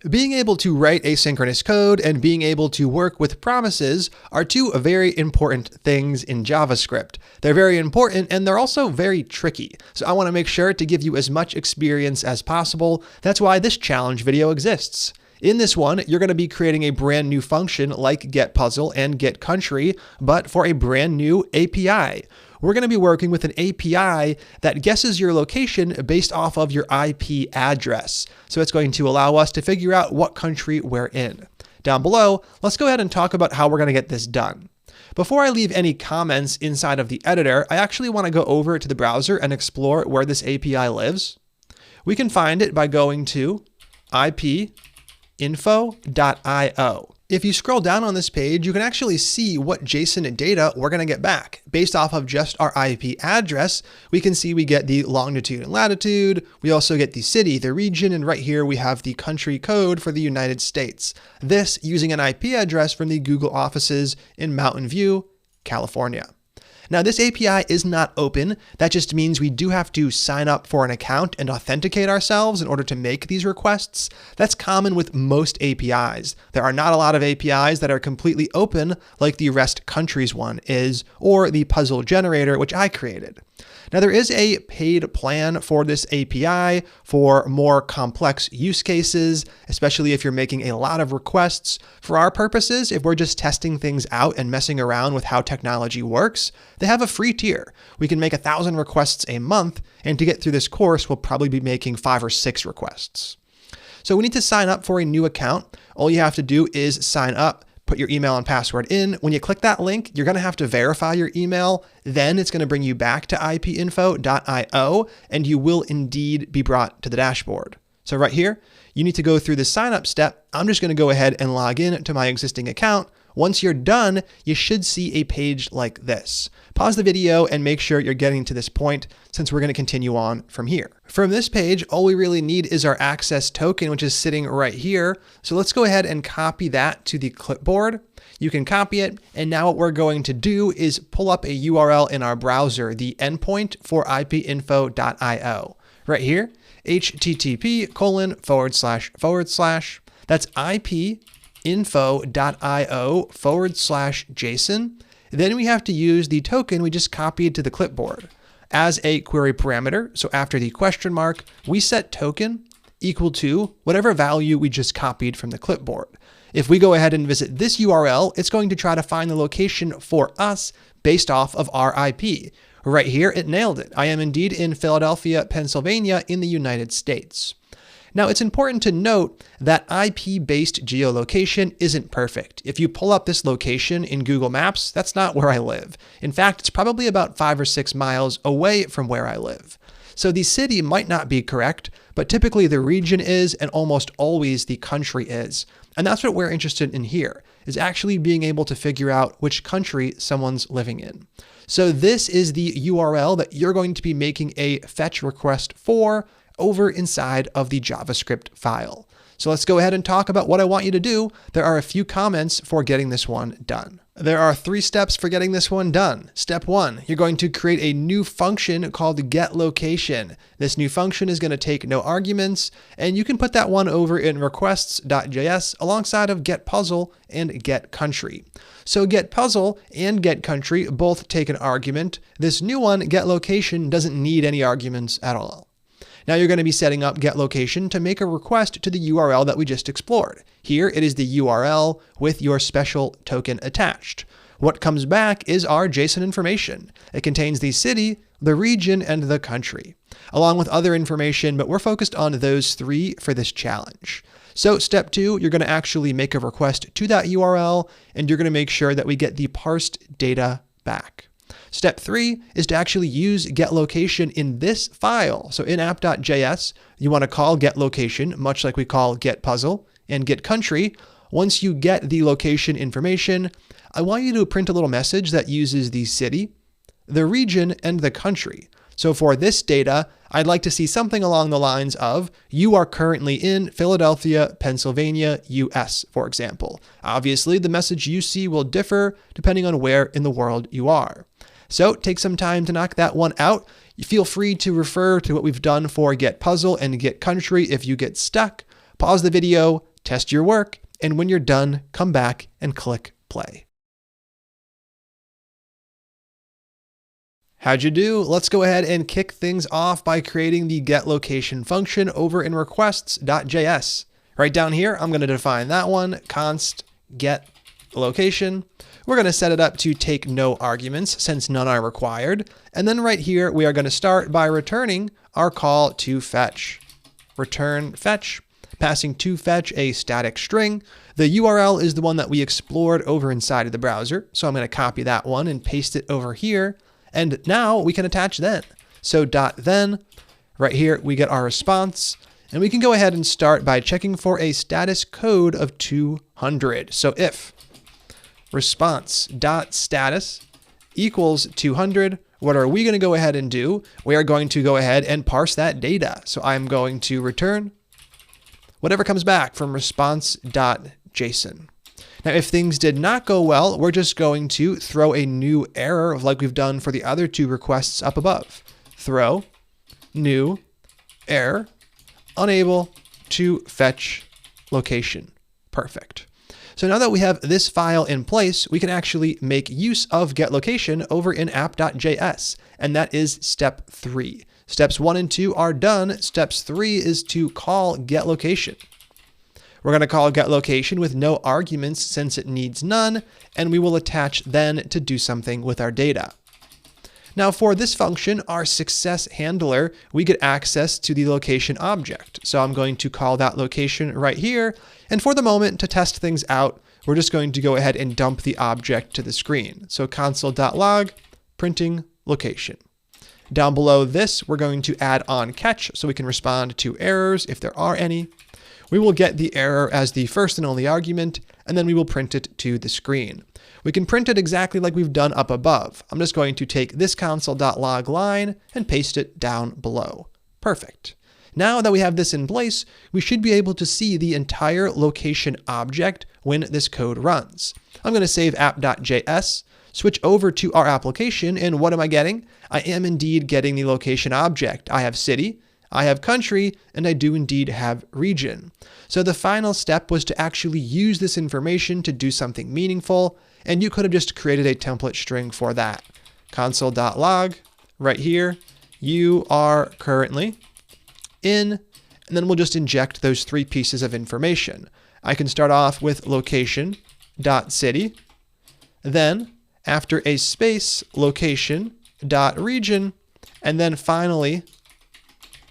Being able to write asynchronous code and being able to work with promises are two very important things in JavaScript. They're very important and they're also very tricky. So I want to make sure to give you as much experience as possible. That's why this challenge video exists. In this one, you're going to be creating a brand new function like getPuzzle and getCountry, but for a brand new API. We're going to be working with an API that guesses your location based off of your IP address. So it's going to allow us to figure out what country we're in. Down below, let's go ahead and talk about how we're going to get this done. Before I leave any comments inside of the editor, I actually want to go over to the browser and explore where this API lives. We can find it by going to ipinfo.io. If you scroll down on this page, you can actually see what JSON data we're going to get back. Based off of just our IP address, we can see we get the longitude and latitude. We also get the city, the region, and right here we have the country code for the United States. This using an IP address from the Google offices in Mountain View, California. Now this API is not open. That just means we do have to sign up for an account and authenticate ourselves in order to make these requests. That's common with most APIs. There are not a lot of APIs that are completely open like the REST countries one is, or the puzzle generator, which I created. Now there is a paid plan for this API for more complex use cases, especially if you're making a lot of requests. For our purposes, if we're just testing things out and messing around with how technology works, they have a free tier. We can make 1,000 requests a month, and to get through this course, we'll probably be making 5 or 6 requests. So we need to sign up for a new account. All you have to do is sign up. Put your email and password in. When you click that link, you're going to have to verify your email. Then it's going to bring you back to ipinfo.io, and you will indeed be brought to the dashboard. So right here, you need to go through the sign up step. I'm just going to go ahead and log in to my existing account. Once you're done, you should see a page like this. Pause the video and make sure you're getting to this point since we're going to continue on from here. From this page, all we really need is our access token, which is sitting right here. So let's go ahead and copy that to the clipboard. You can copy it. And now what we're going to do is pull up a URL in our browser, the endpoint for ipinfo.io. Right here, http://. That's ipinfo.io/JSON. Then we have to use the token we just copied to the clipboard as a query parameter. So after the question mark, we set token equal to whatever value we just copied from the clipboard. If we go ahead and visit this URL, it's going to try to find the location for us based off of our IP. Right here, it nailed it. I am indeed in Philadelphia, Pennsylvania in the United States. Now, it's important to note that IP-based geolocation isn't perfect. If you pull up this location in Google Maps, that's not where I live. In fact, it's probably about 5 or 6 miles away from where I live. So the city might not be correct, but typically the region is, and almost always the country is. And that's what we're interested in here, is actually being able to figure out which country someone's living in. So this is the URL that you're going to be making a fetch request for over inside of the JavaScript file. So let's go ahead and talk about what I want you to do. There are a few comments for getting this one done. There are 3 steps for getting this one done. Step 1, you're going to create a new function called getLocation. This new function is going to take no arguments, and you can put that one over in requests.js alongside of getPuzzle and getCountry. So getPuzzle and getCountry both take an argument. This new one, getLocation, doesn't need any arguments at all. Now you're going to be setting up getLocation to make a request to the URL that we just explored. Here it is the URL with your special token attached. What comes back is our JSON information. It contains the city, the region, and the country, along with other information, but we're focused on those 3 for this challenge. So step 2, you're going to actually make a request to that URL, and you're going to make sure that we get the parsed data back. Step 3 is to actually use getLocation in this file. So in app.js, you want to call getLocation, much like we call getPuzzle and getCountry. Once you get the location information, I want you to print a little message that uses the city, the region, and the country. So for this data, I'd like to see something along the lines of, you are currently in Philadelphia, Pennsylvania, US, for example. Obviously, the message you see will differ depending on where in the world you are. So take some time to knock that one out. You feel free to refer to what we've done for getPuzzle and getCountry if you get stuck. Pause the video, test your work, and when you're done, come back and click play. How'd you do? Let's go ahead and kick things off by creating the getLocation function over in requests.js. Right down here, I'm going to define that one, const getLocation. We're going to set it up to take no arguments since none are required. And then right here, we are going to start by returning our call to fetch. Return fetch, passing to fetch a static string. The URL is the one that we explored over inside of the browser. So I'm going to copy that one and paste it over here. And now we can attach then. So .then, right here, we get our response. And we can go ahead and start by checking for a status code of 200. So if response.status equals 200, what are we going to go ahead and do? We are going to go ahead and parse that data. So I'm going to return whatever comes back from response.json. Now, if things did not go well, we're just going to throw a new error like we've done for the other two requests up above. Throw new error, unable to fetch location. Perfect. So now that we have this file in place, we can actually make use of getLocation over in app.js, and that is step 3. Steps 1 and 2 are done. Steps 3 is to call getLocation. We're going to call getLocation with no arguments since it needs none, and we will attach then to do something with our data. Now for this function, our success handler, we get access to the location object. So I'm going to call that location right here. And for the moment, to test things out, we're just going to go ahead and dump the object to the screen. So console.log, printing location. Down below this, we're going to add on catch so we can respond to errors if there are any. We will get the error as the first and only argument, and then we will print it to the screen. We can print it exactly like we've done up above. I'm just going to take this console.log line and paste it down below. Perfect. Now that we have this in place, we should be able to see the entire location object when this code runs. I'm going to save app.js, switch over to our application, and what am I getting? I am indeed getting the location object. I have city, I have country, and I do indeed have region. So the final step was to actually use this information to do something meaningful, and you could have just created a template string for that. Console.log, right here, you are currently in, and then we'll just inject those 3 pieces of information. I can start off with location.city, then after a space, location.region, and then finally,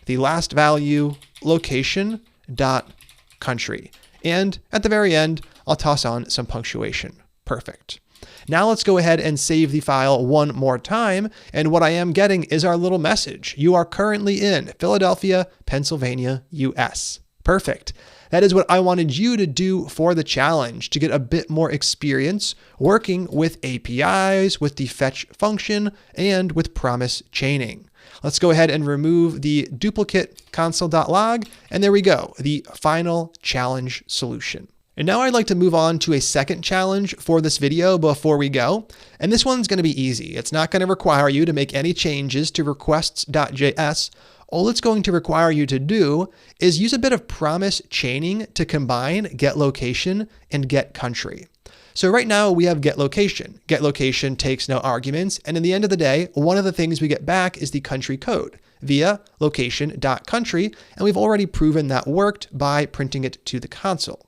the last value, location.country. And at the very end, I'll toss on some punctuation. Perfect. Now let's go ahead and save the file one more time. And what I am getting is our little message. You are currently in Philadelphia, Pennsylvania, US. Perfect. That is what I wanted you to do for the challenge, to get a bit more experience working with APIs, with the fetch function, and with promise chaining. Let's go ahead and remove the duplicate console.log, and there we go, the final challenge solution. And now I'd like to move on to a second challenge for this video before we go. And this one's going to be easy. It's not going to require you to make any changes to requests.js. All it's going to require you to do is use a bit of promise chaining to combine getLocation and getCountry. So right now we have getLocation. getLocation takes no arguments, and in the end of the day, one of the things we get back is the country code via location.country, and we've already proven that worked by printing it to the console.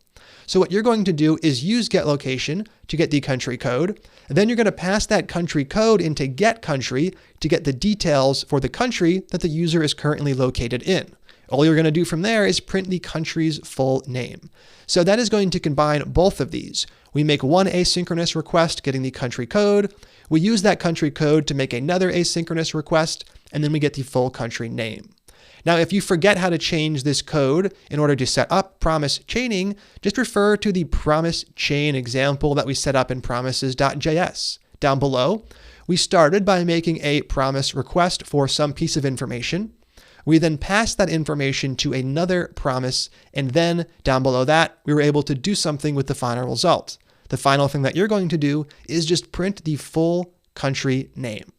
So what you're going to do is use getLocation to get the country code. Then you're going to pass that country code into getCountry to get the details for the country that the user is currently located in. All you're going to do from there is print the country's full name. So that is going to combine both of these. We make one asynchronous request getting the country code. We use that country code to make another asynchronous request, and then we get the full country name. Now, if you forget how to change this code in order to set up promise chaining, just refer to the promise chain example that we set up in promises.js. Down below, we started by making a promise request for some piece of information. We then passed that information to another promise, and then down below that, we were able to do something with the final result. The final thing that you're going to do is just print the full country name.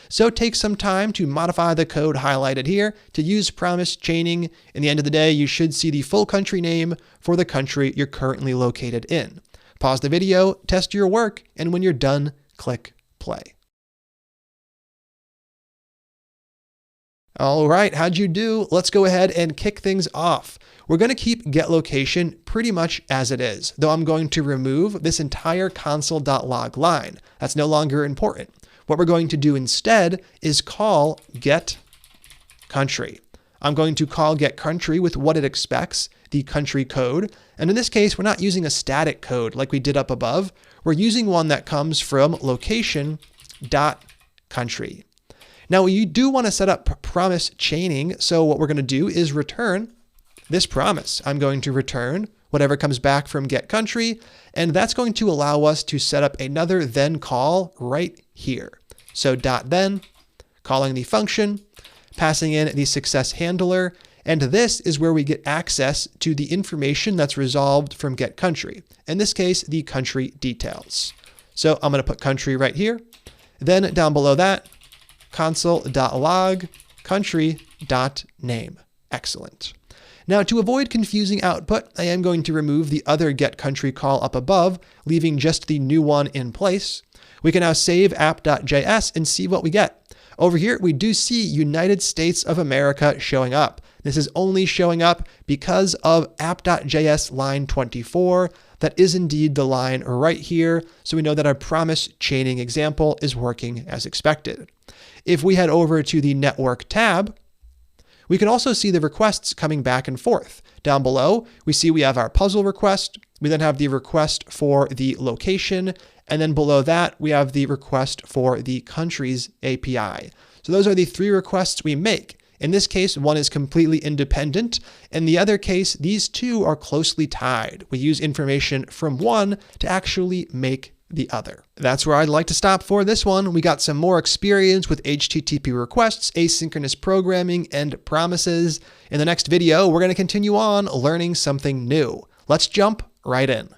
So take some time to modify the code highlighted here to use promise chaining. In the end of the day, you should see the full country name for the country you're currently located in. Pause the video, test your work, and when you're done, click play. All right, how'd you do? Let's go ahead and kick things off. We're going to keep getLocation pretty much as it is, though I'm going to remove this entire console.log line. That's no longer important. What we're going to do instead is call getCountry. I'm going to call getCountry with what it expects, the country code. And in this case, we're not using a static code like we did up above. We're using one that comes from location.country. Now, you do want to set up promise chaining. So what we're going to do is return this promise. I'm going to return whatever comes back from getCountry, and that's going to allow us to set up another then call right here. So .then, calling the function, passing in the success handler, and this is where we get access to the information that's resolved from getCountry. In this case, the country details. So I'm going to put country right here. Then down below that, console.log country.name. Excellent. Now, to avoid confusing output, I am going to remove the other getCountry call up above, leaving just the new one in place. We can now save app.js and see what we get. Over here, we do see United States of America showing up. This is only showing up because of app.js line 24. That is indeed the line right here. So we know that our promise chaining example is working as expected. If we head over to the network tab, we can also see the requests coming back and forth. Down below, we see we have our puzzle request. We then have the request for the location. And then below that, we have the request for the countries API. So those are the three requests we make. In this case, one is completely independent. In the other case, these two are closely tied. We use information from one to actually make the other. That's where I'd like to stop for this one. We got some more experience with HTTP requests, asynchronous programming, and promises. In the next video, we're going to continue on learning something new. Let's jump right in.